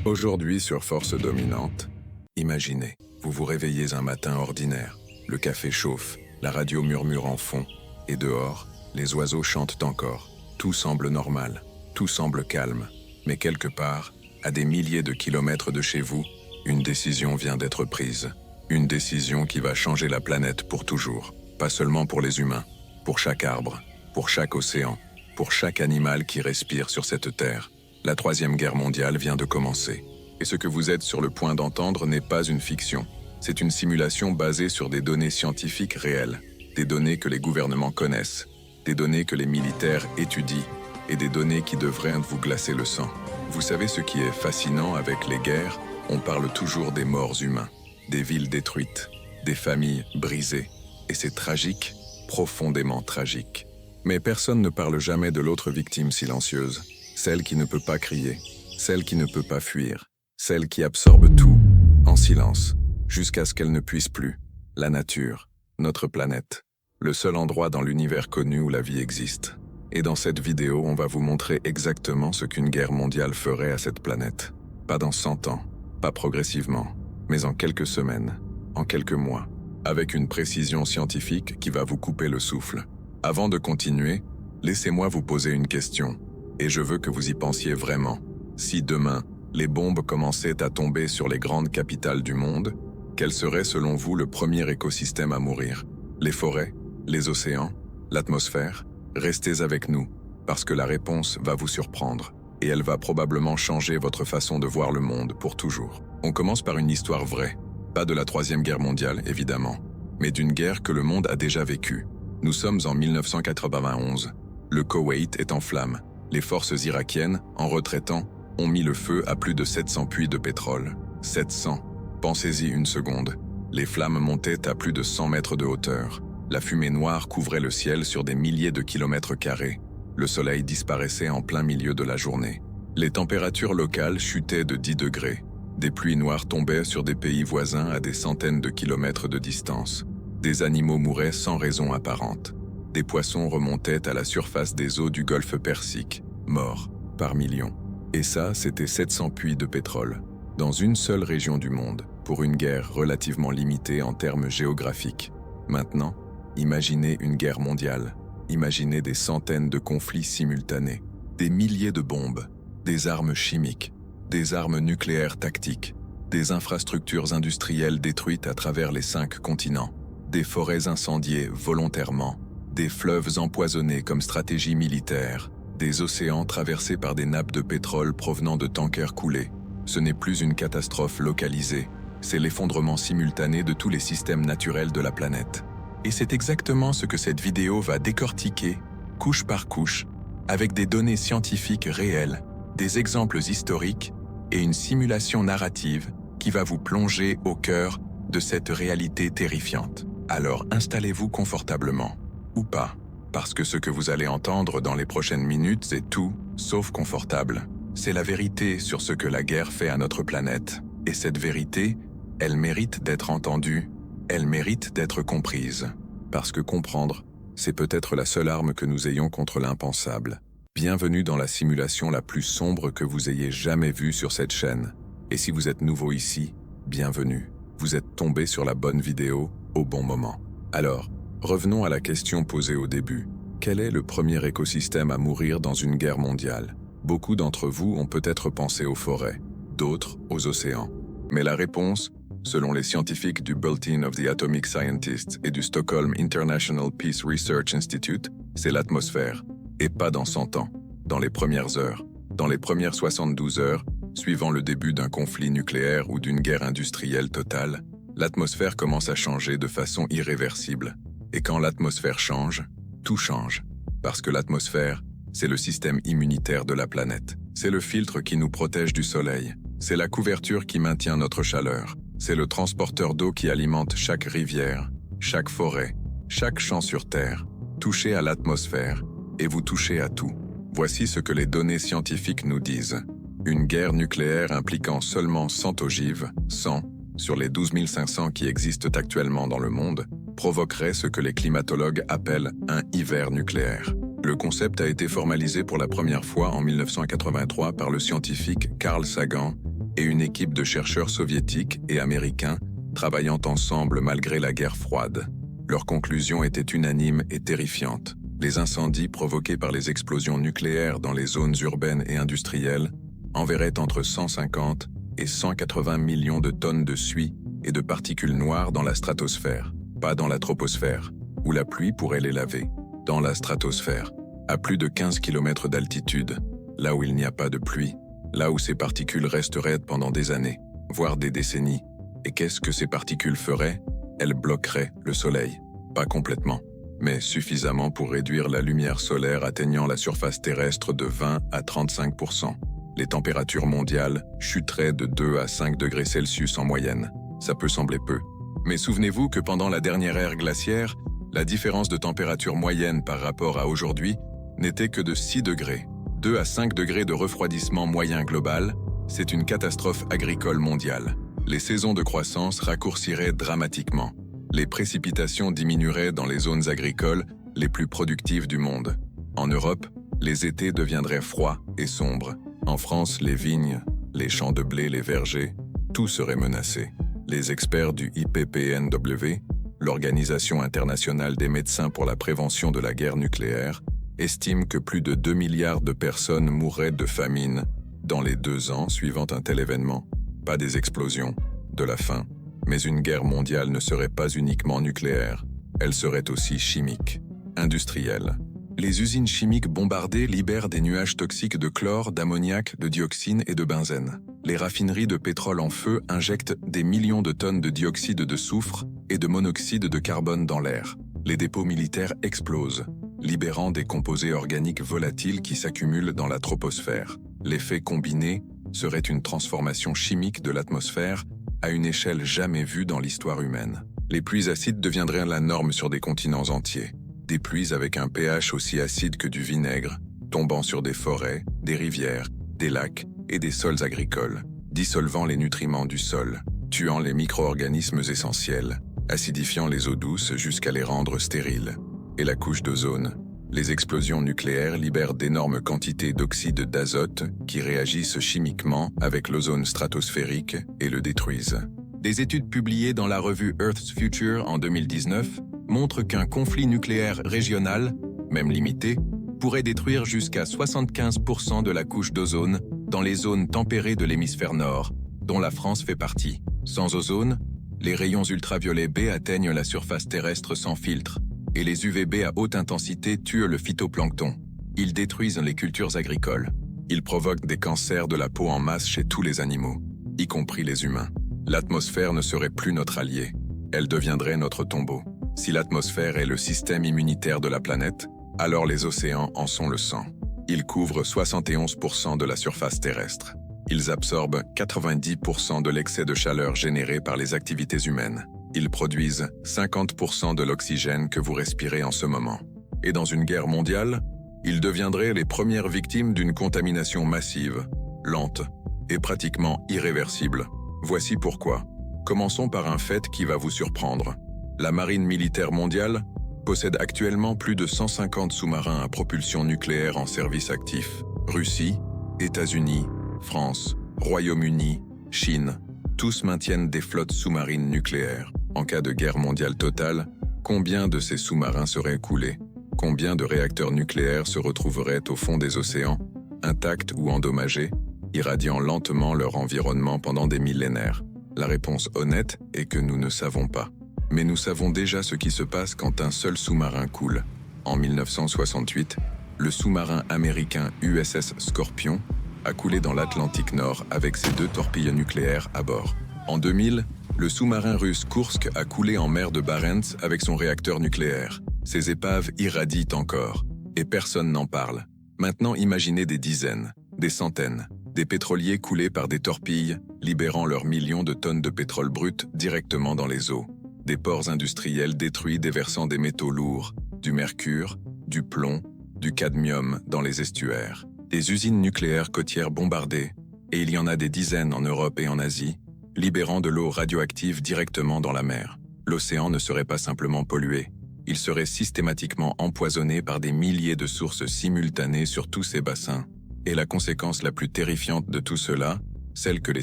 Aujourd'hui sur Force Dominante, imaginez, vous vous réveillez un matin ordinaire, le café chauffe, la radio murmure en fond, et dehors, les oiseaux chantent encore. Tout semble normal, tout semble calme, mais quelque part, à des milliers de kilomètres de chez vous, une décision vient d'être prise. Une décision qui va changer la planète pour toujours, pas seulement pour les humains, pour chaque arbre, pour chaque océan, pour chaque animal qui respire sur cette terre. La Troisième Guerre mondiale vient de commencer. Et ce que vous êtes sur le point d'entendre n'est pas une fiction. C'est une simulation basée sur des données scientifiques réelles, des données que les gouvernements connaissent, des données que les militaires étudient, et des données qui devraient vous glacer le sang. Vous savez ce qui est fascinant avec les guerres? On parle toujours des morts humains, des villes détruites, des familles brisées. Et c'est tragique, profondément tragique. Mais personne ne parle jamais de l'autre victime silencieuse. Celle qui ne peut pas crier, celle qui ne peut pas fuir, celle qui absorbe tout, en silence, jusqu'à ce qu'elle ne puisse plus. La nature, notre planète, le seul endroit dans l'univers connu où la vie existe. Et dans cette vidéo, on va vous montrer exactement ce qu'une guerre mondiale ferait à cette planète. Pas dans 100 ans, pas progressivement, mais en quelques semaines, en quelques mois, avec une précision scientifique qui va vous couper le souffle. Avant de continuer, laissez-moi vous poser une question. Et je veux que vous y pensiez vraiment. Si demain, les bombes commençaient à tomber sur les grandes capitales du monde, quel serait selon vous le premier écosystème à mourir? Les forêts? Les océans? L'atmosphère? Restez avec nous, parce que la réponse va vous surprendre, et elle va probablement changer votre façon de voir le monde pour toujours. On commence par une histoire vraie, pas de la Troisième Guerre mondiale, évidemment, mais d'une guerre que le monde a déjà vécue. Nous sommes en 1991. Le Koweït est en flammes. Les forces irakiennes, en retraitant, ont mis le feu à plus de 700 puits de pétrole. 700. Pensez-y une seconde. Les flammes montaient à plus de 100 mètres de hauteur. La fumée noire couvrait le ciel sur des milliers de kilomètres carrés. Le soleil disparaissait en plein milieu de la journée. Les températures locales chutaient de 10 degrés. Des pluies noires tombaient sur des pays voisins à des centaines de kilomètres de distance. Des animaux mouraient sans raison apparente. Des poissons remontaient à la surface des eaux du golfe Persique, morts par millions. Et ça, c'était 700 puits de pétrole, dans une seule région du monde, pour une guerre relativement limitée en termes géographiques. Maintenant, imaginez une guerre mondiale. Imaginez des centaines de conflits simultanés, des milliers de bombes, des armes chimiques, des armes nucléaires tactiques, des infrastructures industrielles détruites à travers les 5 continents, des forêts incendiées volontairement, des fleuves empoisonnés comme stratégie militaire, des océans traversés par des nappes de pétrole provenant de tankers coulés. Ce n'est plus une catastrophe localisée, c'est l'effondrement simultané de tous les systèmes naturels de la planète. Et c'est exactement ce que cette vidéo va décortiquer, couche par couche, avec des données scientifiques réelles, des exemples historiques et une simulation narrative qui va vous plonger au cœur de cette réalité terrifiante. Alors installez-vous confortablement. Ou pas, parce que ce que vous allez entendre dans les prochaines minutes est tout, sauf confortable. C'est la vérité sur ce que la guerre fait à notre planète. Et cette vérité, elle mérite d'être entendue, elle mérite d'être comprise. Parce que comprendre, c'est peut-être la seule arme que nous ayons contre l'impensable. Bienvenue dans la simulation la plus sombre que vous ayez jamais vue sur cette chaîne. Et si vous êtes nouveau ici, bienvenue. Vous êtes tombé sur la bonne vidéo au bon moment. Alors, revenons à la question posée au début. Quel est le premier écosystème à mourir dans une guerre mondiale? Beaucoup d'entre vous ont peut-être pensé aux forêts, d'autres aux océans. Mais la réponse, selon les scientifiques du Bulletin of the Atomic Scientists et du Stockholm International Peace Research Institute, c'est l'atmosphère. Et pas dans 100 ans, dans les premières heures, dans les premières 72 heures, suivant le début d'un conflit nucléaire ou d'une guerre industrielle totale, l'atmosphère commence à changer de façon irréversible. Et quand l'atmosphère change, tout change. Parce que l'atmosphère, c'est le système immunitaire de la planète. C'est le filtre qui nous protège du soleil. C'est la couverture qui maintient notre chaleur. C'est le transporteur d'eau qui alimente chaque rivière, chaque forêt, chaque champ sur Terre. Touchez à l'atmosphère et vous touchez à tout. Voici ce que les données scientifiques nous disent. Une guerre nucléaire impliquant seulement 100 ogives, 100, sur les 12 500 qui existent actuellement dans le monde, provoquerait ce que les climatologues appellent un hiver nucléaire. Le concept a été formalisé pour la première fois en 1983 par le scientifique Carl Sagan et une équipe de chercheurs soviétiques et américains travaillant ensemble malgré la guerre froide. Leur conclusion était unanime et terrifiante. Les incendies provoqués par les explosions nucléaires dans les zones urbaines et industrielles enverraient entre 150 et 180 millions de tonnes de suie et de particules noires dans la stratosphère, pas dans la troposphère, où la pluie pourrait les laver, dans la stratosphère, à plus de 15 km d'altitude, là où il n'y a pas de pluie, là où ces particules resteraient pendant des années, voire des décennies. Et qu'est-ce que ces particules feraient? Elles bloqueraient le soleil, pas complètement, mais suffisamment pour réduire la lumière solaire atteignant la surface terrestre de 20 à 35%. Les températures mondiales chuteraient de 2 à 5 degrés Celsius en moyenne. Ça peut sembler peu. Mais souvenez-vous que pendant la dernière ère glaciaire, la différence de température moyenne par rapport à aujourd'hui n'était que de 6 degrés. 2 à 5 degrés de refroidissement moyen global, c'est une catastrophe agricole mondiale. Les saisons de croissance raccourciraient dramatiquement. Les précipitations diminueraient dans les zones agricoles les plus productives du monde. En Europe, les étés deviendraient froids et sombres. En France, les vignes, les champs de blé, les vergers, tout serait menacé. Les experts du IPPNW, l'Organisation internationale des médecins pour la prévention de la guerre nucléaire, estiment que plus de 2 milliards de personnes mourraient de famine dans les 2 ans suivant un tel événement. Pas des explosions, de la faim, mais une guerre mondiale ne serait pas uniquement nucléaire, elle serait aussi chimique, industrielle. Les usines chimiques bombardées libèrent des nuages toxiques de chlore, d'ammoniac, de dioxine et de benzène. Les raffineries de pétrole en feu injectent des millions de tonnes de dioxyde de soufre et de monoxyde de carbone dans l'air. Les dépôts militaires explosent, libérant des composés organiques volatiles qui s'accumulent dans la troposphère. L'effet combiné serait une transformation chimique de l'atmosphère à une échelle jamais vue dans l'histoire humaine. Les pluies acides deviendraient la norme sur des continents entiers. Des pluies avec un pH aussi acide que du vinaigre, tombant sur des forêts, des rivières, des lacs et des sols agricoles, dissolvant les nutriments du sol, tuant les micro-organismes essentiels, acidifiant les eaux douces jusqu'à les rendre stériles. Et la couche d'ozone. Les explosions nucléaires libèrent d'énormes quantités d'oxyde d'azote qui réagissent chimiquement avec l'ozone stratosphérique et le détruisent. Des études publiées dans la revue Earth's Future en 2019 montrent qu'un conflit nucléaire régional, même limité, pourrait détruire jusqu'à 75% de la couche d'ozone dans les zones tempérées de l'hémisphère nord, dont la France fait partie. Sans ozone, les rayons ultraviolets B atteignent la surface terrestre sans filtre, et les UVB à haute intensité tuent le phytoplancton. Ils détruisent les cultures agricoles. Ils provoquent des cancers de la peau en masse chez tous les animaux, y compris les humains. L'atmosphère ne serait plus notre allié. Elle deviendrait notre tombeau. Si l'atmosphère est le système immunitaire de la planète, alors les océans en sont le sang. Ils couvrent 71% de la surface terrestre. Ils absorbent 90% de l'excès de chaleur généré par les activités humaines. Ils produisent 50% de l'oxygène que vous respirez en ce moment. Et dans une guerre mondiale, ils deviendraient les premières victimes d'une contamination massive, lente et pratiquement irréversible. Voici pourquoi. Commençons par un fait qui va vous surprendre. La marine militaire mondiale possède actuellement plus de 150 sous-marins à propulsion nucléaire en service actif. Russie, États-Unis, France, Royaume-Uni, Chine, tous maintiennent des flottes sous-marines nucléaires. En cas de guerre mondiale totale, combien de ces sous-marins seraient coulés? Combien de réacteurs nucléaires se retrouveraient au fond des océans, intacts ou endommagés, irradiant lentement leur environnement pendant des millénaires? La réponse honnête est que nous ne savons pas. Mais nous savons déjà ce qui se passe quand un seul sous-marin coule. En 1968, le sous-marin américain USS Scorpion a coulé dans l'Atlantique Nord avec ses 2 torpilles nucléaires à bord. En 2000, le sous-marin russe Kursk a coulé en mer de Barents avec son réacteur nucléaire. Ces épaves irradient encore, et personne n'en parle. Maintenant imaginez des dizaines, des centaines, des pétroliers coulés par des torpilles, libérant leurs millions de tonnes de pétrole brut directement dans les eaux. Des ports industriels détruits déversant des métaux lourds, du mercure, du plomb, du cadmium dans les estuaires. Des usines nucléaires côtières bombardées, et il y en a des dizaines en Europe et en Asie, libérant de l'eau radioactive directement dans la mer. L'océan ne serait pas simplement pollué, il serait systématiquement empoisonné par des milliers de sources simultanées sur tous ces bassins. Et la conséquence la plus terrifiante de tout cela, celle que les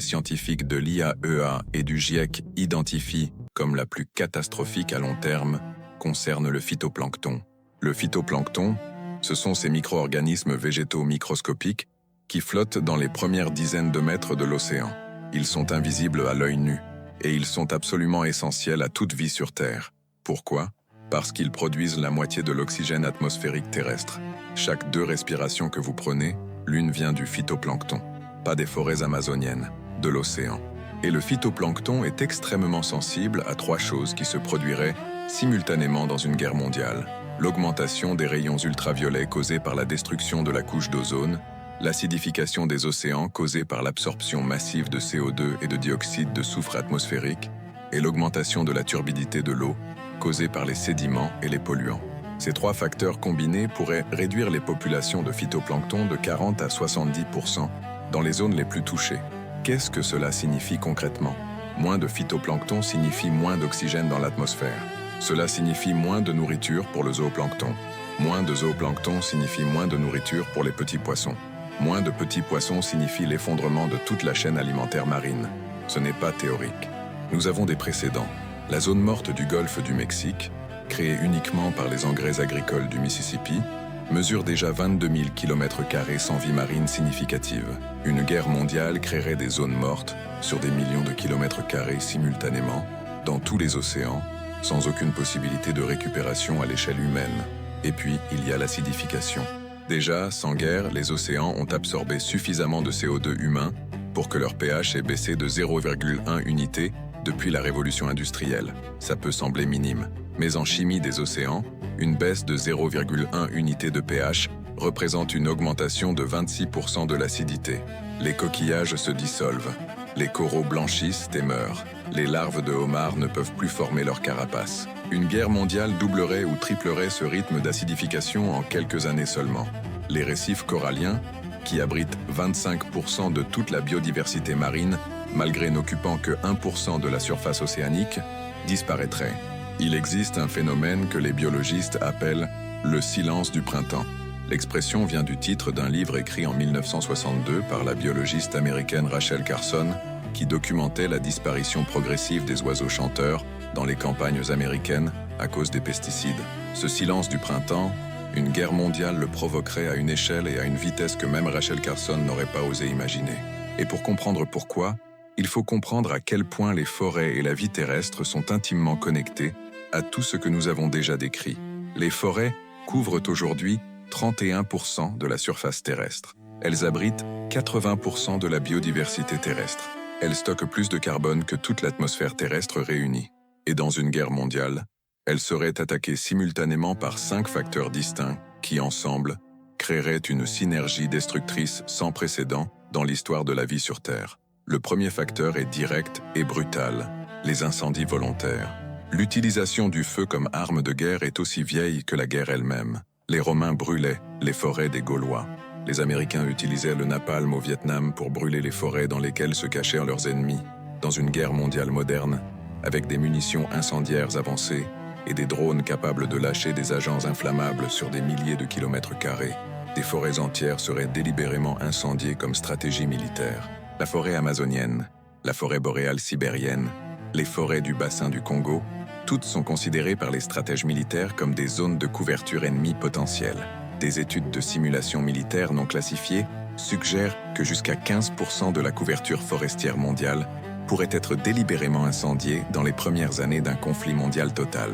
scientifiques de l'IAEA et du GIEC identifient comme la plus catastrophique à long terme, concerne le phytoplancton. Le phytoplancton, ce sont ces micro-organismes végétaux microscopiques qui flottent dans les premières dizaines de mètres de l'océan. Ils sont invisibles à l'œil nu, et ils sont absolument essentiels à toute vie sur Terre. Pourquoi ? Parce qu'ils produisent la moitié de l'oxygène atmosphérique terrestre. Chaque 2 respirations que vous prenez, l'une vient du phytoplancton. Pas des forêts amazoniennes, de l'océan. Et le phytoplancton est extrêmement sensible à 3 choses qui se produiraient simultanément dans une guerre mondiale. L'augmentation des rayons ultraviolets causés par la destruction de la couche d'ozone, l'acidification des océans causée par l'absorption massive de CO2 et de dioxyde de soufre atmosphérique, et l'augmentation de la turbidité de l'eau, causée par les sédiments et les polluants. Ces 3 facteurs combinés pourraient réduire les populations de phytoplancton de 40 à 70% dans les zones les plus touchées. Qu'est-ce que cela signifie concrètement ? Moins de phytoplancton signifie moins d'oxygène dans l'atmosphère. Cela signifie moins de nourriture pour le zooplancton. Moins de zooplancton signifie moins de nourriture pour les petits poissons. Moins de petits poissons signifie l'effondrement de toute la chaîne alimentaire marine. Ce n'est pas théorique. Nous avons des précédents. La zone morte du golfe du Mexique, créée uniquement par les engrais agricoles du Mississippi, mesure déjà 22 000 km² sans vie marine significative. Une guerre mondiale créerait des zones mortes sur des millions de kilomètres carrés simultanément, dans tous les océans, sans aucune possibilité de récupération à l'échelle humaine. Et puis, il y a l'acidification. Déjà, sans guerre, les océans ont absorbé suffisamment de CO2 humain pour que leur pH ait baissé de 0,1 unité depuis la révolution industrielle. Ça peut sembler minime, mais en chimie des océans, une baisse de 0,1 unité de pH représente une augmentation de 26% de l'acidité. Les coquillages se dissolvent, les coraux blanchissent et meurent. Les larves de homards ne peuvent plus former leur carapace. Une guerre mondiale doublerait ou triplerait ce rythme d'acidification en quelques années seulement. Les récifs coralliens, qui abritent 25% de toute la biodiversité marine, malgré n'occupant que 1% de la surface océanique, disparaîtraient. Il existe un phénomène que les biologistes appellent le silence du printemps. L'expression vient du titre d'un livre écrit en 1962 par la biologiste américaine Rachel Carson, qui documentait la disparition progressive des oiseaux chanteurs dans les campagnes américaines à cause des pesticides. Ce silence du printemps, une guerre mondiale le provoquerait à une échelle et à une vitesse que même Rachel Carson n'aurait pas osé imaginer. Et pour comprendre pourquoi, il faut comprendre à quel point les forêts et la vie terrestre sont intimement connectés à tout ce que nous avons déjà décrit. Les forêts couvrent aujourd'hui 31% de la surface terrestre. Elles abritent 80% de la biodiversité terrestre. Elles stockent plus de carbone que toute l'atmosphère terrestre réunie. Et dans une guerre mondiale, elles seraient attaquées simultanément par 5 facteurs distincts qui, ensemble, créeraient une synergie destructrice sans précédent dans l'histoire de la vie sur Terre. Le premier facteur est direct et brutal, les incendies volontaires. L'utilisation du feu comme arme de guerre est aussi vieille que la guerre elle-même. Les Romains brûlaient les forêts des Gaulois. Les Américains utilisaient le napalm au Vietnam pour brûler les forêts dans lesquelles se cachaient leurs ennemis. Dans une guerre mondiale moderne, avec des munitions incendiaires avancées et des drones capables de lâcher des agents inflammables sur des milliers de kilomètres carrés, des forêts entières seraient délibérément incendiées comme stratégie militaire. La forêt amazonienne, la forêt boréale sibérienne, les forêts du bassin du Congo, toutes sont considérées par les stratèges militaires comme des zones de couverture ennemie potentielles. Des études de simulation militaire non classifiées suggèrent que jusqu'à 15% de la couverture forestière mondiale pourrait être délibérément incendiée dans les premières années d'un conflit mondial total.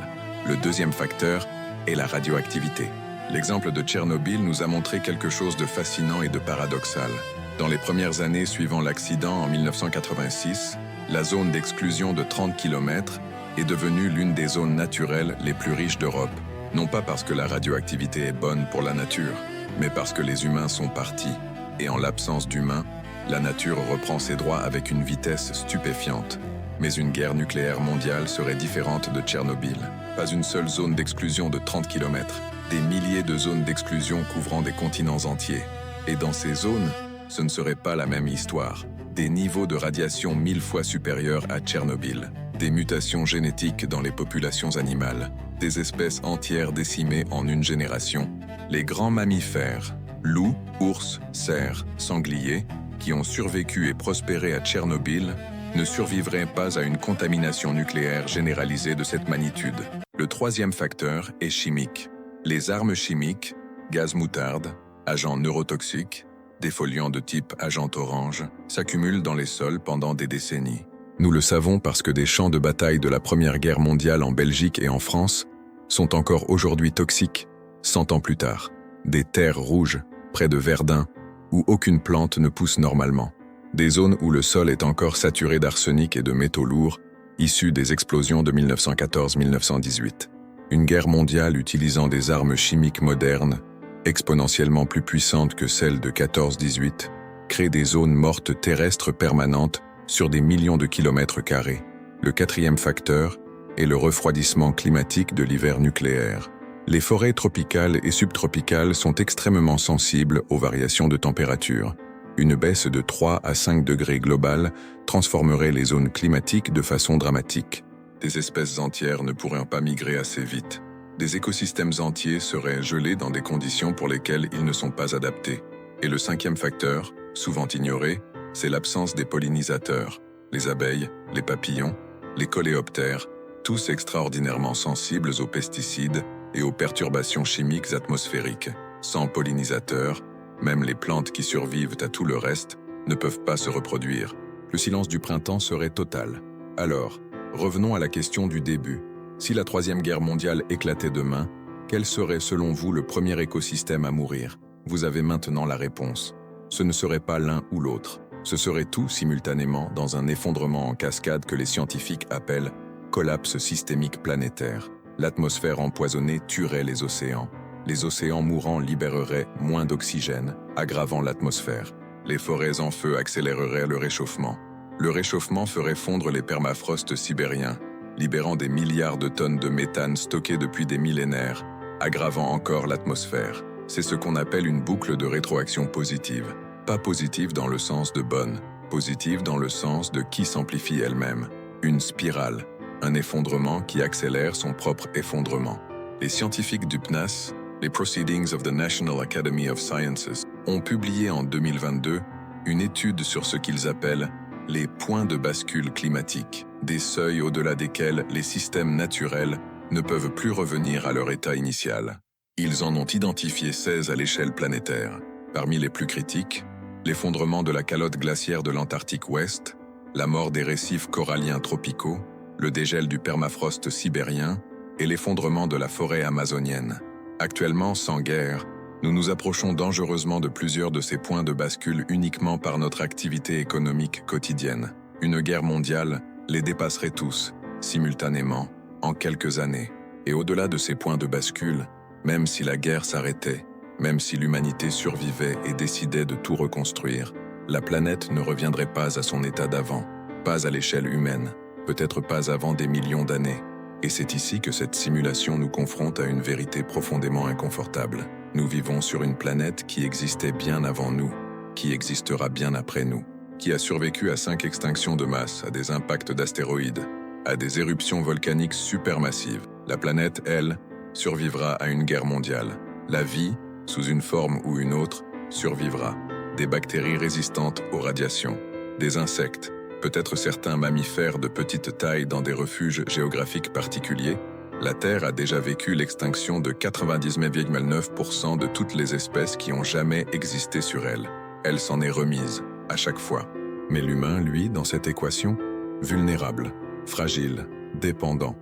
Le deuxième facteur est la radioactivité. L'exemple de Tchernobyl nous a montré quelque chose de fascinant et de paradoxal. Dans les premières années suivant l'accident en 1986, la zone d'exclusion de 30 km est devenue l'une des zones naturelles les plus riches d'Europe, non pas parce que la radioactivité est bonne pour la nature, mais parce que les humains sont partis. Et en l'absence d'humains, la nature reprend ses droits avec une vitesse stupéfiante. Mais une guerre nucléaire mondiale serait différente de Tchernobyl. Pas une seule zone d'exclusion de 30 km, des milliers de zones d'exclusion couvrant des continents entiers. Et dans ces zones, ce ne serait pas la même histoire. Des niveaux de radiation 1000 fois supérieurs à Tchernobyl, des mutations génétiques dans les populations animales, des espèces entières décimées en une génération, les grands mammifères, loups, ours, cerfs, sangliers, qui ont survécu et prospéré à Tchernobyl ne survivraient pas à une contamination nucléaire généralisée de cette magnitude. Le troisième facteur est chimique. Les armes chimiques, gaz moutarde, agents neurotoxiques, défoliants de type agent orange, s'accumulent dans les sols pendant des décennies. Nous le savons parce que des champs de bataille de la Première Guerre mondiale en Belgique et en France sont encore aujourd'hui toxiques, 100 ans plus tard. Des terres rouges, près de Verdun, où aucune plante ne pousse normalement. Des zones où le sol est encore saturé d'arsenic et de métaux lourds, issus des explosions de 1914-1918. Une guerre mondiale utilisant des armes chimiques modernes, exponentiellement plus puissantes que celles de 14-18, crée des zones mortes terrestres permanentes sur des millions de kilomètres carrés. Le quatrième facteur est le refroidissement climatique de l'hiver nucléaire. Les forêts tropicales et subtropicales sont extrêmement sensibles aux variations de température. Une baisse de 3 à 5 degrés globale transformerait les zones climatiques de façon dramatique. Des espèces entières ne pourraient pas migrer assez vite. Des écosystèmes entiers seraient gelés dans des conditions pour lesquelles ils ne sont pas adaptés. Et le cinquième facteur, souvent ignoré, c'est l'absence des pollinisateurs. Les abeilles, les papillons, les coléoptères, tous extraordinairement sensibles aux pesticides et aux perturbations chimiques atmosphériques. Sans pollinisateurs, même les plantes qui survivent à tout le reste ne peuvent pas se reproduire. Le silence du printemps serait total. Alors, revenons à la question du début. Si la Troisième Guerre mondiale éclatait demain, quel serait selon vous le premier écosystème à mourir? Vous avez maintenant la réponse. Ce ne serait pas l'un ou l'autre. Ce serait tout simultanément dans un effondrement en cascade que les scientifiques appellent collapse systémique planétaire. L'atmosphère empoisonnée tuerait les océans. Les océans mourants libéreraient moins d'oxygène, aggravant l'atmosphère. Les forêts en feu accéléreraient le réchauffement. Le réchauffement ferait fondre les permafrosts sibériens, libérant des milliards de tonnes de méthane stockées depuis des millénaires, aggravant encore l'atmosphère. C'est ce qu'on appelle une boucle de rétroaction positive. Pas positive dans le sens de bonne, positive dans le sens de qui s'amplifie elle-même. Une spirale, un effondrement qui accélère son propre effondrement. Les scientifiques du PNAS, les Proceedings of the National Academy of Sciences, ont publié en 2022 une étude sur ce qu'ils appellent les points de bascule climatique, des seuils au-delà desquels les systèmes naturels ne peuvent plus revenir à leur état initial. Ils en ont identifié 16 à l'échelle planétaire. Parmi les plus critiques, l'effondrement de la calotte glaciaire de l'Antarctique Ouest, la mort des récifs coralliens tropicaux, le dégel du permafrost sibérien et l'effondrement de la forêt amazonienne. Actuellement, sans guerre, nous nous approchons dangereusement de plusieurs de ces points de bascule uniquement par notre activité économique quotidienne. Une guerre mondiale les dépasserait tous, simultanément, en quelques années. Et au-delà de ces points de bascule, même si la guerre s'arrêtait, même si l'humanité survivait et décidait de tout reconstruire, la planète ne reviendrait pas à son état d'avant, pas à l'échelle humaine, peut-être pas avant des millions d'années. Et c'est ici que cette simulation nous confronte à une vérité profondément inconfortable. Nous vivons sur une planète qui existait bien avant nous, qui existera bien après nous, qui a survécu à 5 extinctions de masse, à des impacts d'astéroïdes, à des éruptions volcaniques supermassives. La planète, elle, survivra à une guerre mondiale. La vie, sous une forme ou une autre, survivra. Des bactéries résistantes aux radiations, des insectes, peut-être certains mammifères de petite taille dans des refuges géographiques particuliers. La Terre a déjà vécu l'extinction de 99,9% de toutes les espèces qui ont jamais existé sur elle. Elle s'en est remise, à chaque fois. Mais l'humain, lui, dans cette équation, vulnérable, fragile, dépendant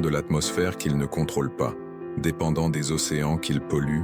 de l'atmosphère qu'il ne contrôle pas, dépendant des océans qu'il pollue,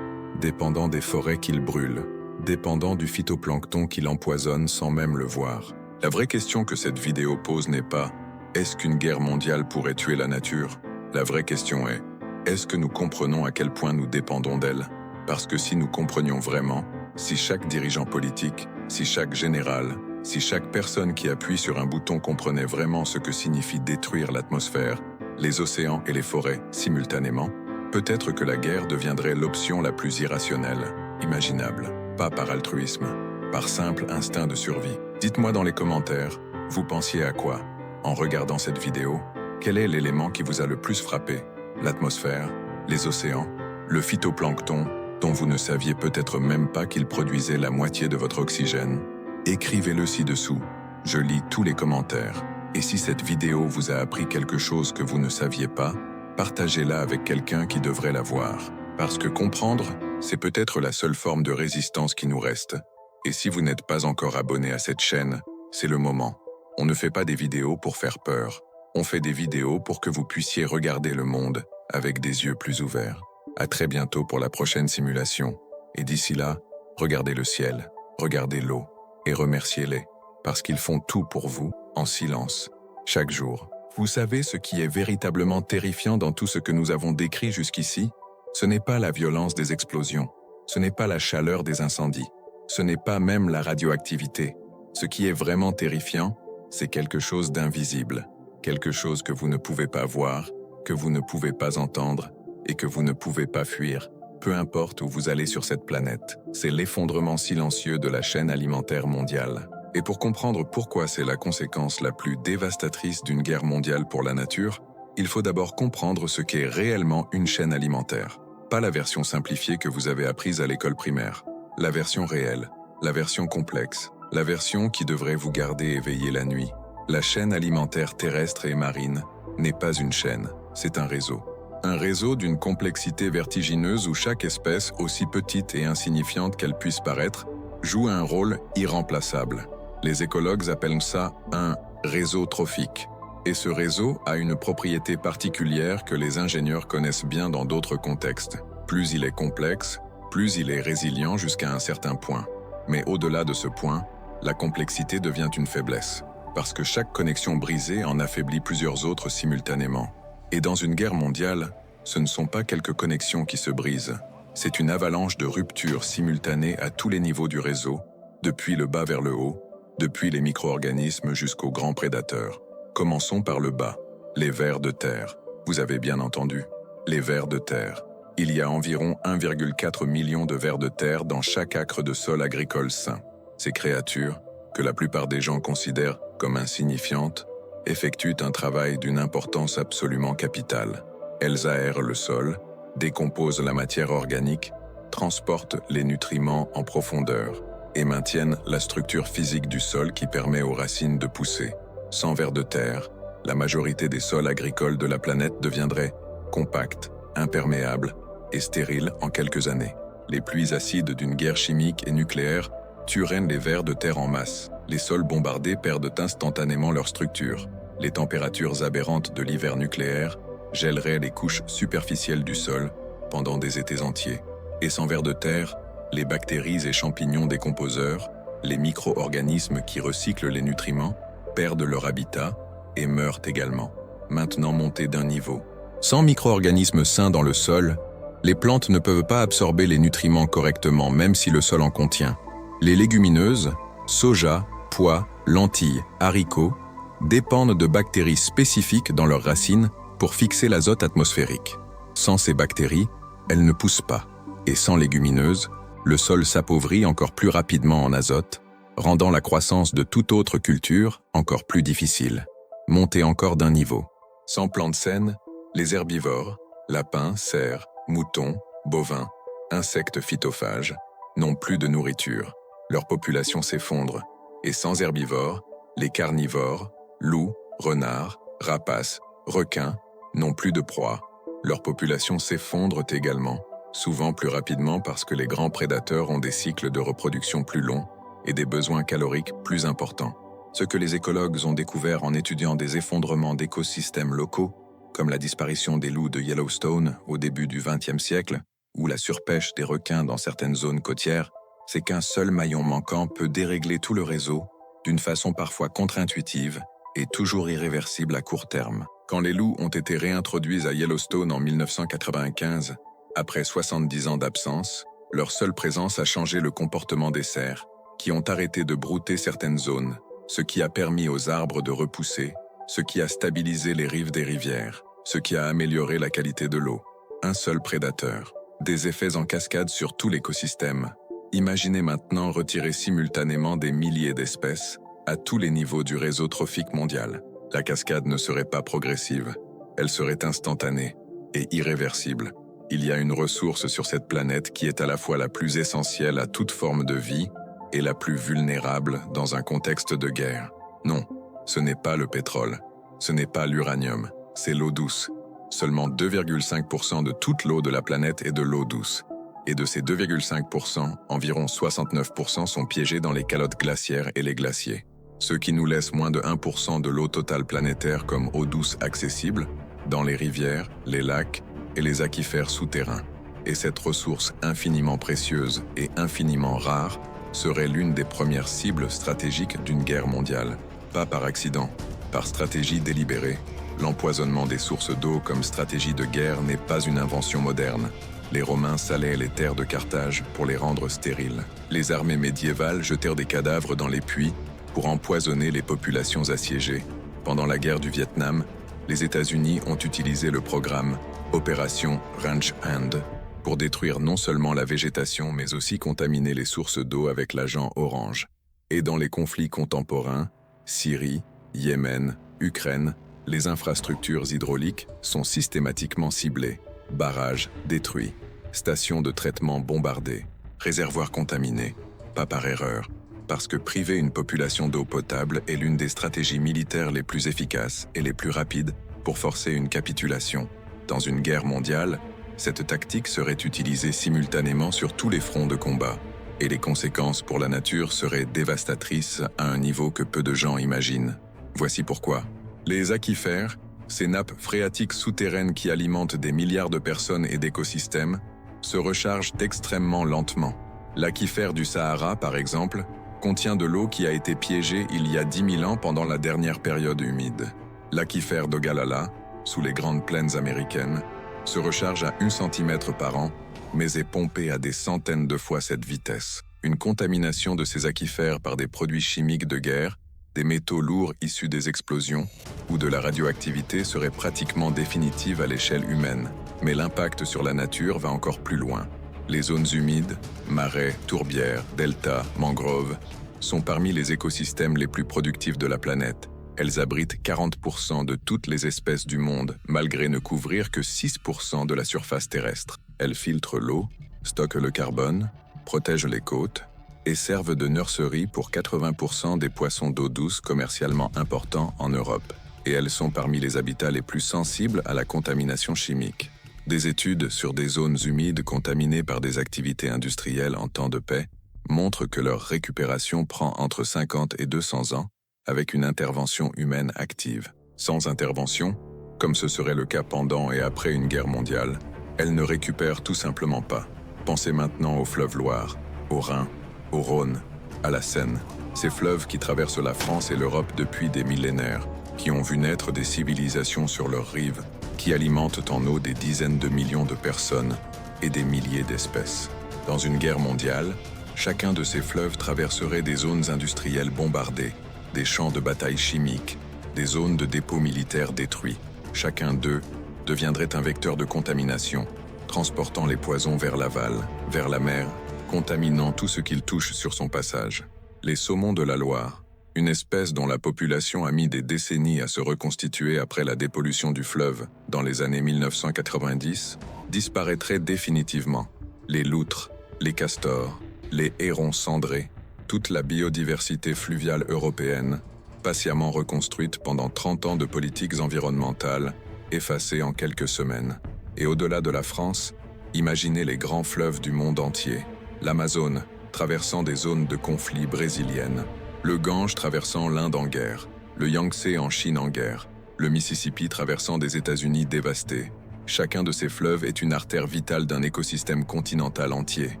dépendant des forêts qu'il brûle, dépendant du phytoplancton qu'il empoisonne sans même le voir. La vraie question que cette vidéo pose n'est pas « Est-ce qu'une guerre mondiale pourrait tuer la nature ?» La vraie question est « Est-ce que nous comprenons à quel point nous dépendons d'elle ?» Parce que si nous comprenions vraiment, si chaque dirigeant politique, si chaque général, si chaque personne qui appuie sur un bouton comprenait vraiment ce que signifie détruire l'atmosphère, les océans et les forêts simultanément, peut-être que la guerre deviendrait l'option la plus irrationnelle, imaginable, pas par altruisme, par simple instinct de survie. Dites-moi dans les commentaires, vous pensiez à quoi? En regardant cette vidéo, quel est l'élément qui vous a le plus frappé? L'atmosphère, les océans, le phytoplancton, dont vous ne saviez peut-être même pas qu'il produisait la moitié de votre oxygène? Écrivez-le ci-dessous. Je lis tous les commentaires. Et si cette vidéo vous a appris quelque chose que vous ne saviez pas, partagez-la avec quelqu'un qui devrait la voir. Parce que comprendre, c'est peut-être la seule forme de résistance qui nous reste. Et si vous n'êtes pas encore abonné à cette chaîne, c'est le moment. On ne fait pas des vidéos pour faire peur. On fait des vidéos pour que vous puissiez regarder le monde avec des yeux plus ouverts. À très bientôt pour la prochaine simulation. Et d'ici là, regardez le ciel, regardez l'eau et remerciez-les, parce qu'ils font tout pour vous, en silence, chaque jour. Vous savez ce qui est véritablement terrifiant dans tout ce que nous avons décrit jusqu'ici? Ce n'est pas la violence des explosions, ce n'est pas la chaleur des incendies, ce n'est pas même la radioactivité. Ce qui est vraiment terrifiant, c'est quelque chose d'invisible, quelque chose que vous ne pouvez pas voir, que vous ne pouvez pas entendre et que vous ne pouvez pas fuir, peu importe où vous allez sur cette planète. C'est l'effondrement silencieux de la chaîne alimentaire mondiale. Et pour comprendre pourquoi c'est la conséquence la plus dévastatrice d'une guerre mondiale pour la nature, il faut d'abord comprendre ce qu'est réellement une chaîne alimentaire. Pas la version simplifiée que vous avez apprise à l'école primaire. La version réelle, la version complexe, la version qui devrait vous garder éveillé la nuit. La chaîne alimentaire terrestre et marine n'est pas une chaîne, c'est un réseau. Un réseau d'une complexité vertigineuse où chaque espèce, aussi petite et insignifiante qu'elle puisse paraître, joue un rôle irremplaçable. Les écologues appellent ça un réseau trophique. Et ce réseau a une propriété particulière que les ingénieurs connaissent bien dans d'autres contextes. Plus il est complexe, plus il est résilient jusqu'à un certain point. Mais au-delà de ce point, la complexité devient une faiblesse, parce que chaque connexion brisée en affaiblit plusieurs autres simultanément. Et dans une guerre mondiale, ce ne sont pas quelques connexions qui se brisent. C'est une avalanche de ruptures simultanées à tous les niveaux du réseau, depuis le bas vers le haut, depuis les micro-organismes jusqu'aux grands prédateurs. Commençons par le bas, les vers de terre. Vous avez bien entendu, les vers de terre. Il y a environ 1,4 million de vers de terre dans chaque acre de sol agricole sain. Ces créatures, que la plupart des gens considèrent comme insignifiantes, effectuent un travail d'une importance absolument capitale. Elles aèrent le sol, décomposent la matière organique, transportent les nutriments en profondeur et maintiennent la structure physique du sol qui permet aux racines de pousser. Sans vers de terre, la majorité des sols agricoles de la planète deviendraient compacts, imperméables et stériles en quelques années. Les pluies acides d'une guerre chimique et nucléaire tueraient les vers de terre en masse. Les sols bombardés perdent instantanément leur structure. Les températures aberrantes de l'hiver nucléaire gèleraient les couches superficielles du sol pendant des étés entiers. Et sans vers de terre, les bactéries et champignons décomposeurs, les micro-organismes qui recyclent les nutriments, perdent leur habitat et meurent également. Maintenant montés d'un niveau. Sans micro-organismes sains dans le sol, les plantes ne peuvent pas absorber les nutriments correctement même si le sol en contient. Les légumineuses, soja, pois, lentilles, haricots, dépendent de bactéries spécifiques dans leurs racines pour fixer l'azote atmosphérique. Sans ces bactéries, elles ne poussent pas. Et sans légumineuses, le sol s'appauvrit encore plus rapidement en azote, rendant la croissance de toute autre culture encore plus difficile. Montez encore d'un niveau. Sans plantes saines, les herbivores, lapins, cerfs, moutons, bovins, insectes phytophages, n'ont plus de nourriture. Leur population s'effondre. Et sans herbivores, les carnivores, loups, renards, rapaces, requins, n'ont plus de proie. Leur population s'effondre également, souvent plus rapidement parce que les grands prédateurs ont des cycles de reproduction plus longs et des besoins caloriques plus importants. Ce que les écologues ont découvert en étudiant des effondrements d'écosystèmes locaux, comme la disparition des loups de Yellowstone au début du XXe siècle, ou la surpêche des requins dans certaines zones côtières, c'est qu'un seul maillon manquant peut dérégler tout le réseau d'une façon parfois contre-intuitive et toujours irréversible à court terme. Quand les loups ont été réintroduits à Yellowstone en 1995, après 70 ans d'absence, leur seule présence a changé le comportement des cerfs, qui ont arrêté de brouter certaines zones, ce qui a permis aux arbres de repousser, ce qui a stabilisé les rives des rivières, ce qui a amélioré la qualité de l'eau. Un seul prédateur. Des effets en cascade sur tout l'écosystème. Imaginez maintenant retirer simultanément des milliers d'espèces à tous les niveaux du réseau trophique mondial. La cascade ne serait pas progressive, elle serait instantanée et irréversible. Il y a une ressource sur cette planète qui est à la fois la plus essentielle à toute forme de vie et la plus vulnérable dans un contexte de guerre. Non, ce n'est pas le pétrole, ce n'est pas l'uranium, c'est l'eau douce. Seulement 2,5% de toute l'eau de la planète est de l'eau douce. Et de ces 2,5%, environ 69% sont piégés dans les calottes glaciaires et les glaciers. Ce qui nous laisse moins de 1% de l'eau totale planétaire comme eau douce accessible, dans les rivières, les lacs et les aquifères souterrains. Et cette ressource infiniment précieuse et infiniment rare serait l'une des premières cibles stratégiques d'une guerre mondiale. Pas par accident, par stratégie délibérée. L'empoisonnement des sources d'eau comme stratégie de guerre n'est pas une invention moderne. Les Romains salaient les terres de Carthage pour les rendre stériles. Les armées médiévales jetèrent des cadavres dans les puits pour empoisonner les populations assiégées. Pendant la guerre du Vietnam, les États-Unis ont utilisé le programme Opération Ranch Hand pour détruire non seulement la végétation mais aussi contaminer les sources d'eau avec l'agent orange. Et dans les conflits contemporains, Syrie, Yémen, Ukraine, les infrastructures hydrauliques sont systématiquement ciblées, barrages détruits, stations de traitement bombardées, réservoirs contaminés, pas par erreur, parce que priver une population d'eau potable est l'une des stratégies militaires les plus efficaces et les plus rapides pour forcer une capitulation. Dans une guerre mondiale, cette tactique serait utilisée simultanément sur tous les fronts de combat, et les conséquences pour la nature seraient dévastatrices à un niveau que peu de gens imaginent. Voici pourquoi. Les aquifères, ces nappes phréatiques souterraines qui alimentent des milliards de personnes et d'écosystèmes, se rechargent extrêmement lentement. L'aquifère du Sahara, par exemple, contient de l'eau qui a été piégée il y a 10 000 ans pendant la dernière période humide. L'aquifère d'Ogallala, sous les grandes plaines américaines, se recharge à 1 cm par an, mais est pompé à des centaines de fois cette vitesse. Une contamination de ces aquifères par des produits chimiques de guerre, des métaux lourds issus des explosions ou de la radioactivité serait pratiquement définitive à l'échelle humaine. Mais l'impact sur la nature va encore plus loin. Les zones humides, marais, tourbières, deltas, mangroves, sont parmi les écosystèmes les plus productifs de la planète. Elles abritent 40% de toutes les espèces du monde, malgré ne couvrir que 6% de la surface terrestre. Elles filtrent l'eau, stockent le carbone, protègent les côtes, et servent de nurserie pour 80% des poissons d'eau douce commercialement importants en Europe. Et elles sont parmi les habitats les plus sensibles à la contamination chimique. Des études sur des zones humides contaminées par des activités industrielles en temps de paix montrent que leur récupération prend entre 50 et 200 ans, avec une intervention humaine active. Sans intervention, comme ce serait le cas pendant et après une guerre mondiale, elles ne récupèrent tout simplement pas. Pensez maintenant au fleuve Loire, au Rhin, au Rhône, à la Seine, ces fleuves qui traversent la France et l'Europe depuis des millénaires, qui ont vu naître des civilisations sur leurs rives, qui alimentent en eau des dizaines de millions de personnes et des milliers d'espèces. Dans une guerre mondiale, chacun de ces fleuves traverserait des zones industrielles bombardées, des champs de bataille chimiques, des zones de dépôts militaires détruits. Chacun d'eux deviendrait un vecteur de contamination, transportant les poisons vers l'aval, vers la mer, contaminant tout ce qu'il touche sur son passage. Les saumons de la Loire, une espèce dont la population a mis des décennies à se reconstituer après la dépollution du fleuve dans les années 1990, disparaîtraient définitivement. Les loutres, les castors, les hérons cendrés, toute la biodiversité fluviale européenne, patiemment reconstruite pendant 30 ans de politiques environnementales, effacée en quelques semaines. Et au-delà de la France, imaginez les grands fleuves du monde entier. L'Amazone, traversant des zones de conflit brésiliennes, le Gange traversant l'Inde en guerre, le Yangtze en Chine en guerre, le Mississippi traversant des États-Unis dévastés. Chacun de ces fleuves est une artère vitale d'un écosystème continental entier.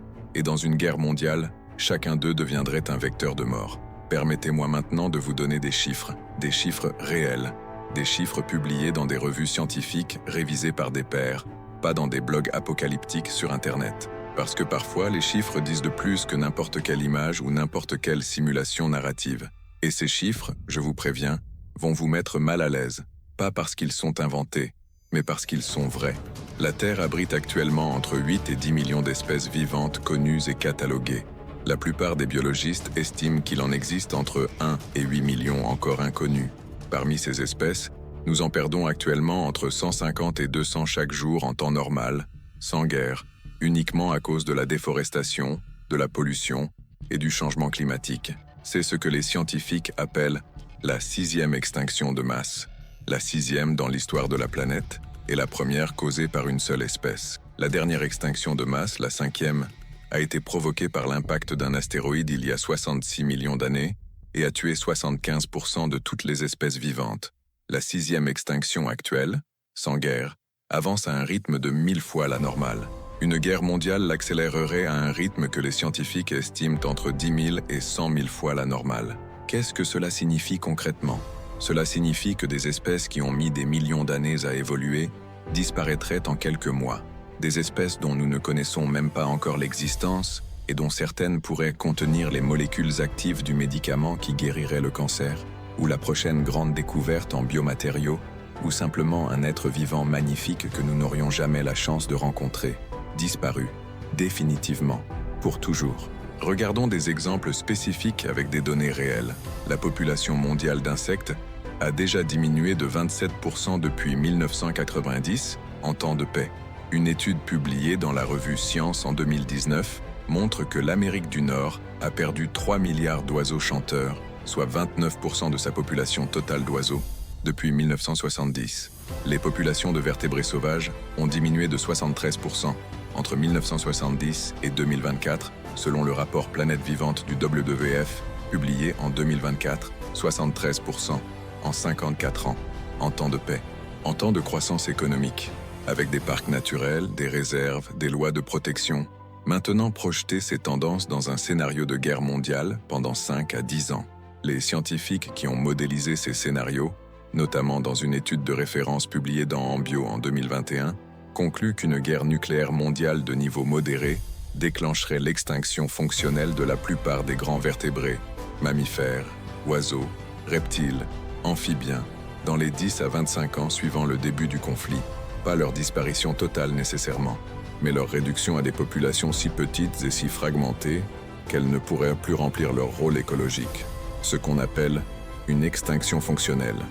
Et dans une guerre mondiale, chacun d'eux deviendrait un vecteur de mort. Permettez-moi maintenant de vous donner des chiffres réels, des chiffres publiés dans des revues scientifiques révisées par des pairs, pas dans des blogs apocalyptiques sur Internet. Parce que parfois, les chiffres disent de plus que n'importe quelle image ou n'importe quelle simulation narrative. Et ces chiffres, je vous préviens, vont vous mettre mal à l'aise, pas parce qu'ils sont inventés, mais parce qu'ils sont vrais. La Terre abrite actuellement entre 8 et 10 millions d'espèces vivantes connues et cataloguées. La plupart des biologistes estiment qu'il en existe entre 1 et 8 millions encore inconnues. Parmi ces espèces, nous en perdons actuellement entre 150 et 200 chaque jour en temps normal, sans guerre, uniquement à cause de la déforestation, de la pollution et du changement climatique. C'est ce que les scientifiques appellent la 6e extinction de masse. La 6e dans l'histoire de la planète et la première causée par une seule espèce. La dernière extinction de masse, la 5e, a été provoquée par l'impact d'un astéroïde il y a 66 millions d'années et a tué 75% de toutes les espèces vivantes. La 6e extinction actuelle, sans guerre, avance à un rythme de 1000 fois la normale. Une guerre mondiale l'accélérerait à un rythme que les scientifiques estiment entre 10 000 et 100 000 fois la normale. Qu'est-ce que cela signifie concrètement ? Cela signifie que des espèces qui ont mis des millions d'années à évoluer disparaîtraient en quelques mois. Des espèces dont nous ne connaissons même pas encore l'existence et dont certaines pourraient contenir les molécules actives du médicament qui guérirait le cancer, ou la prochaine grande découverte en biomatériaux, ou simplement un être vivant magnifique que nous n'aurions jamais la chance de rencontrer, disparu, définitivement, pour toujours. Regardons des exemples spécifiques avec des données réelles. La population mondiale d'insectes a déjà diminué de 27% depuis 1990 en temps de paix. Une étude publiée dans la revue Science en 2019 montre que l'Amérique du Nord a perdu 3 milliards d'oiseaux chanteurs, soit 29% de sa population totale d'oiseaux, depuis 1970. Les populations de vertébrés sauvages ont diminué de 73% entre 1970 et 2024, selon le rapport Planète Vivante du WWF, publié en 2024, 73% en 54 ans, en temps de paix, en temps de croissance économique, avec des parcs naturels, des réserves, des lois de protection. Maintenant projeter ces tendances dans un scénario de guerre mondiale pendant 5 à 10 ans. Les scientifiques qui ont modélisé ces scénarios, notamment dans une étude de référence publiée dans Ambio en 2021, concluent qu'une guerre nucléaire mondiale de niveau modéré déclencherait l'extinction fonctionnelle de la plupart des grands vertébrés, mammifères, oiseaux, reptiles, amphibiens, dans les 10 à 25 ans suivant le début du conflit, pas leur disparition totale nécessairement, mais leur réduction à des populations si petites et si fragmentées qu'elles ne pourraient plus remplir leur rôle écologique, ce qu'on appelle une extinction fonctionnelle,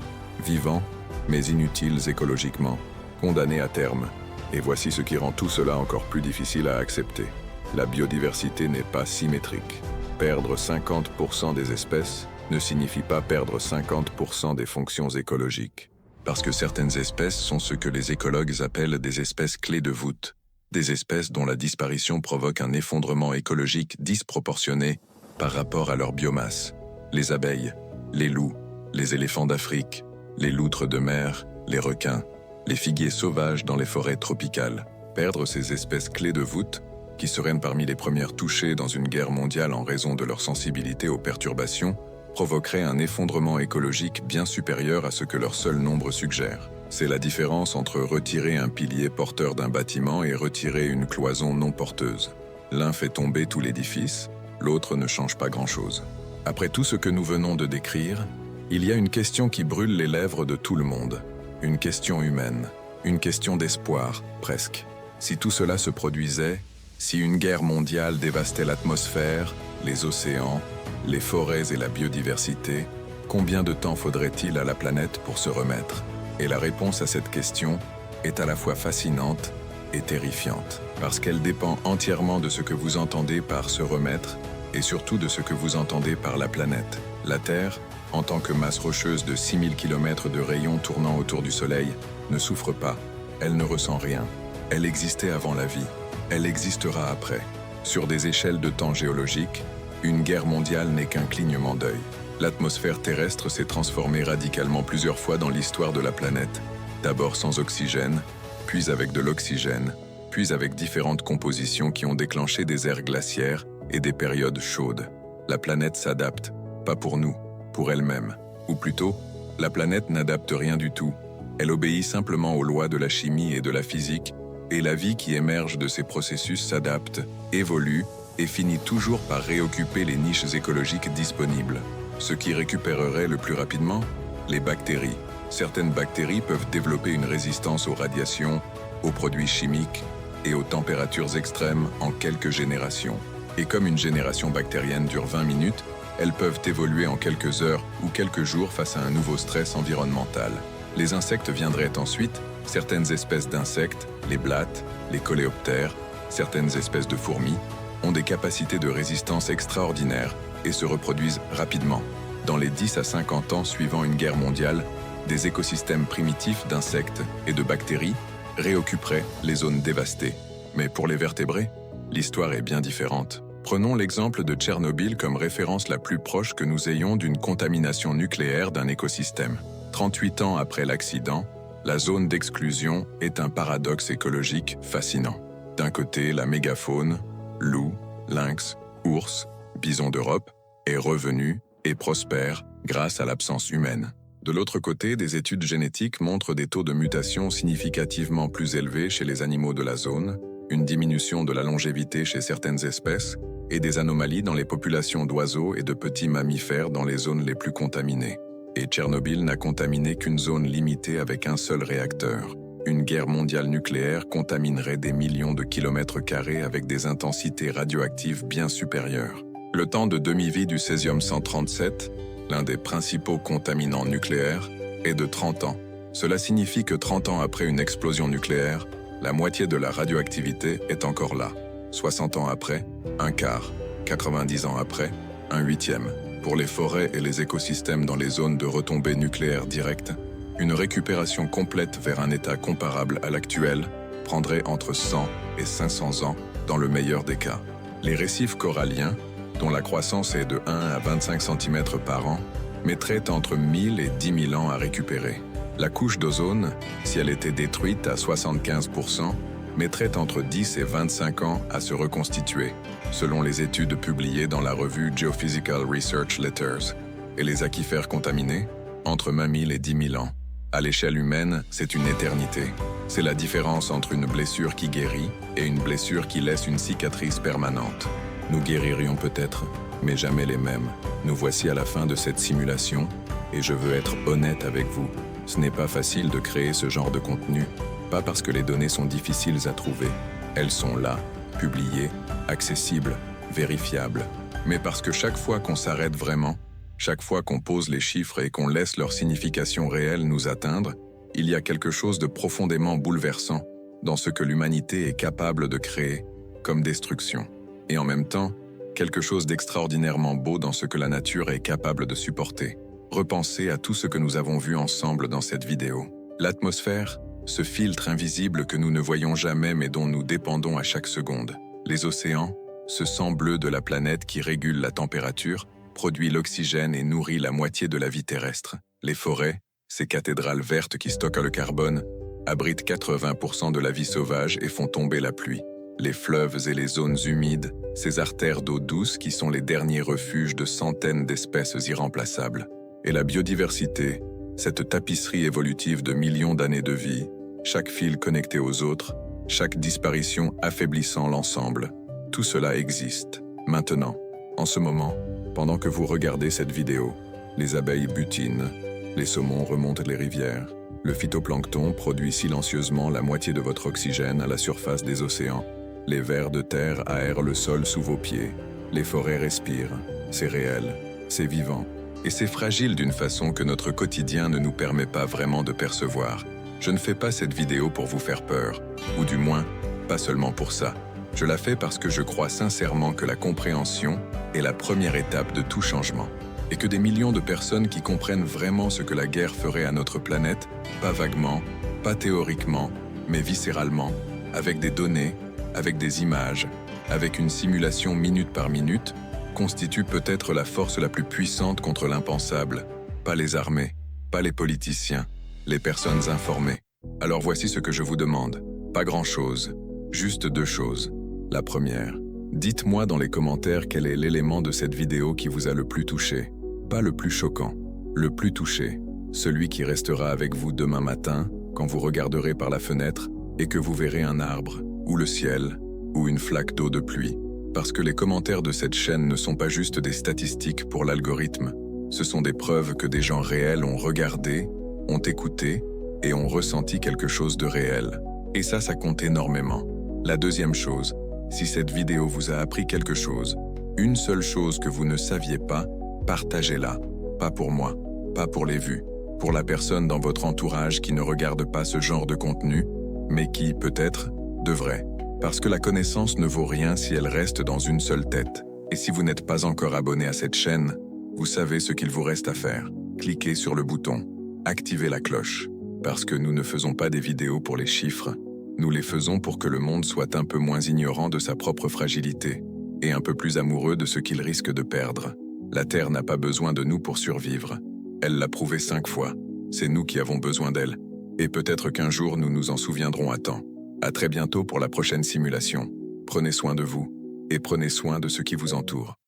vivants, mais inutiles écologiquement, condamnés à terme. Et voici ce qui rend tout cela encore plus difficile à accepter. La biodiversité n'est pas symétrique. Perdre 50% des espèces ne signifie pas perdre 50% des fonctions écologiques. Parce que certaines espèces sont ce que les écologues appellent des espèces clés de voûte, des espèces dont la disparition provoque un effondrement écologique disproportionné par rapport à leur biomasse. Les abeilles, les loups, les éléphants d'Afrique, les loutres de mer, les requins, les figuiers sauvages dans les forêts tropicales. Perdre ces espèces clés de voûte, qui seraient parmi les premières touchées dans une guerre mondiale en raison de leur sensibilité aux perturbations, provoquerait un effondrement écologique bien supérieur à ce que leur seul nombre suggère. C'est la différence entre retirer un pilier porteur d'un bâtiment et retirer une cloison non porteuse. L'un fait tomber tout l'édifice, l'autre ne change pas grand-chose. Après tout ce que nous venons de décrire, il y a une question qui brûle les lèvres de tout le monde. Une question humaine, une question d'espoir, presque. Si tout cela se produisait, si une guerre mondiale dévastait l'atmosphère, les océans, les forêts et la biodiversité, combien de temps faudrait-il à la planète pour se remettre ? Et la réponse à cette question est à la fois fascinante et terrifiante, parce qu'elle dépend entièrement de ce que vous entendez par se remettre et surtout de ce que vous entendez par la planète. La Terre, en tant que masse rocheuse de 6000 km de rayon tournant autour du Soleil, ne souffre pas, elle ne ressent rien. Elle existait avant la vie, elle existera après. Sur des échelles de temps géologiques, une guerre mondiale n'est qu'un clignement d'œil. L'atmosphère terrestre s'est transformée radicalement plusieurs fois dans l'histoire de la planète, d'abord sans oxygène, puis avec de l'oxygène, puis avec différentes compositions qui ont déclenché des ères glaciaires et des périodes chaudes. La planète s'adapte, pas pour nous, pour elle-même. Ou plutôt, la planète n'adapte rien du tout. Elle obéit simplement aux lois de la chimie et de la physique, et la vie qui émerge de ces processus s'adapte, évolue, et finit toujours par réoccuper les niches écologiques disponibles. Ce qui récupérerait le plus rapidement ? Les bactéries. Certaines bactéries peuvent développer une résistance aux radiations, aux produits chimiques et aux températures extrêmes en quelques générations. Et comme une génération bactérienne dure 20 minutes, elles peuvent évoluer en quelques heures ou quelques jours face à un nouveau stress environnemental. Les insectes viendraient ensuite, certaines espèces d'insectes, les blattes, les coléoptères, certaines espèces de fourmis, ont des capacités de résistance extraordinaires et se reproduisent rapidement. Dans les 10 à 50 ans suivant une guerre mondiale, des écosystèmes primitifs d'insectes et de bactéries réoccuperaient les zones dévastées. Mais pour les vertébrés, l'histoire est bien différente. Prenons l'exemple de Tchernobyl comme référence la plus proche que nous ayons d'une contamination nucléaire d'un écosystème. 38 ans après l'accident, la zone d'exclusion est un paradoxe écologique fascinant. D'un côté, la mégafaune, loups, lynx, ours, bisons d'Europe, est revenue et prospère grâce à l'absence humaine. De l'autre côté, des études génétiques montrent des taux de mutation significativement plus élevés chez les animaux de la zone, une diminution de la longévité chez certaines espèces et des anomalies dans les populations d'oiseaux et de petits mammifères dans les zones les plus contaminées. Et Tchernobyl n'a contaminé qu'une zone limitée avec un seul réacteur. Une guerre mondiale nucléaire contaminerait des millions de kilomètres carrés avec des intensités radioactives bien supérieures. Le temps de demi-vie du césium-137, l'un des principaux contaminants nucléaires, est de 30 ans. Cela signifie que 30 ans après une explosion nucléaire, la moitié de la radioactivité est encore là. 60 ans après, un quart. 90 ans après, un huitième. Pour les forêts et les écosystèmes dans les zones de retombées nucléaires directes, une récupération complète vers un état comparable à l'actuel prendrait entre 100 et 500 ans dans le meilleur des cas. Les récifs coralliens, dont la croissance est de 1 à 25 cm par an, mettraient entre 1000 et 10 000 ans à récupérer. La couche d'ozone, si elle était détruite à 75%, mettrait entre 10 et 25 ans à se reconstituer, selon les études publiées dans la revue Geophysical Research Letters. Et les aquifères contaminés, entre 20 000 et 10 000 ans. À l'échelle humaine, c'est une éternité. C'est la différence entre une blessure qui guérit et une blessure qui laisse une cicatrice permanente. Nous guéririons peut-être, mais jamais les mêmes. Nous voici à la fin de cette simulation, et je veux être honnête avec vous. Ce n'est pas facile de créer ce genre de contenu, pas parce que les données sont difficiles à trouver. Elles sont là, publiées, accessibles, vérifiables. Mais parce que chaque fois qu'on s'arrête vraiment, chaque fois qu'on pose les chiffres et qu'on laisse leur signification réelle nous atteindre, il y a quelque chose de profondément bouleversant dans ce que l'humanité est capable de créer comme destruction. Et en même temps, quelque chose d'extraordinairement beau dans ce que la nature est capable de supporter. Repensez à tout ce que nous avons vu ensemble dans cette vidéo. L'atmosphère, ce filtre invisible que nous ne voyons jamais mais dont nous dépendons à chaque seconde. Les océans, ce sang bleu de la planète qui régule la température, produit l'oxygène et nourrit la moitié de la vie terrestre. Les forêts, ces cathédrales vertes qui stockent le carbone, abritent 80% de la vie sauvage et font tomber la pluie. Les fleuves et les zones humides, ces artères d'eau douce qui sont les derniers refuges de centaines d'espèces irremplaçables. Et la biodiversité, cette tapisserie évolutive de millions d'années de vie, chaque fil connecté aux autres, chaque disparition affaiblissant l'ensemble. Tout cela existe. Maintenant, en ce moment, pendant que vous regardez cette vidéo, les abeilles butinent, les saumons remontent les rivières, le phytoplancton produit silencieusement la moitié de votre oxygène à la surface des océans, les vers de terre aèrent le sol sous vos pieds, les forêts respirent, c'est réel, c'est vivant, et c'est fragile d'une façon que notre quotidien ne nous permet pas vraiment de percevoir. Je ne fais pas cette vidéo pour vous faire peur, ou du moins, pas seulement pour ça. Je la fais parce que je crois sincèrement que la compréhension est la première étape de tout changement, et que des millions de personnes qui comprennent vraiment ce que la guerre ferait à notre planète, pas vaguement, pas théoriquement, mais viscéralement, avec des données, avec des images, avec une simulation minute par minute, constitue peut-être la force la plus puissante contre l'impensable, pas les armées, pas les politiciens, les personnes informées. Alors voici ce que je vous demande, pas grand-chose, juste deux choses. La première, dites-moi dans les commentaires quel est l'élément de cette vidéo qui vous a le plus touché, pas le plus choquant, le plus touché, celui qui restera avec vous demain matin quand vous regarderez par la fenêtre et que vous verrez un arbre, ou le ciel, ou une flaque d'eau de pluie. Parce que les commentaires de cette chaîne ne sont pas juste des statistiques pour l'algorithme, ce sont des preuves que des gens réels ont regardé, ont écouté et ont ressenti quelque chose de réel. Et ça compte énormément. La deuxième chose, si cette vidéo vous a appris quelque chose, une seule chose que vous ne saviez pas, partagez-la. Pas pour moi, pas pour les vues, pour la personne dans votre entourage qui ne regarde pas ce genre de contenu, mais qui, peut-être, devrait. Parce que la connaissance ne vaut rien si elle reste dans une seule tête. Et si vous n'êtes pas encore abonné à cette chaîne, vous savez ce qu'il vous reste à faire. Cliquez sur le bouton, activez la cloche. Parce que nous ne faisons pas des vidéos pour les chiffres, nous les faisons pour que le monde soit un peu moins ignorant de sa propre fragilité et un peu plus amoureux de ce qu'il risque de perdre. La Terre n'a pas besoin de nous pour survivre. Elle l'a prouvé 5 fois. C'est nous qui avons besoin d'elle. Et peut-être qu'un jour nous nous en souviendrons à temps. À très bientôt pour la prochaine simulation. Prenez soin de vous et prenez soin de ceux qui vous entourent.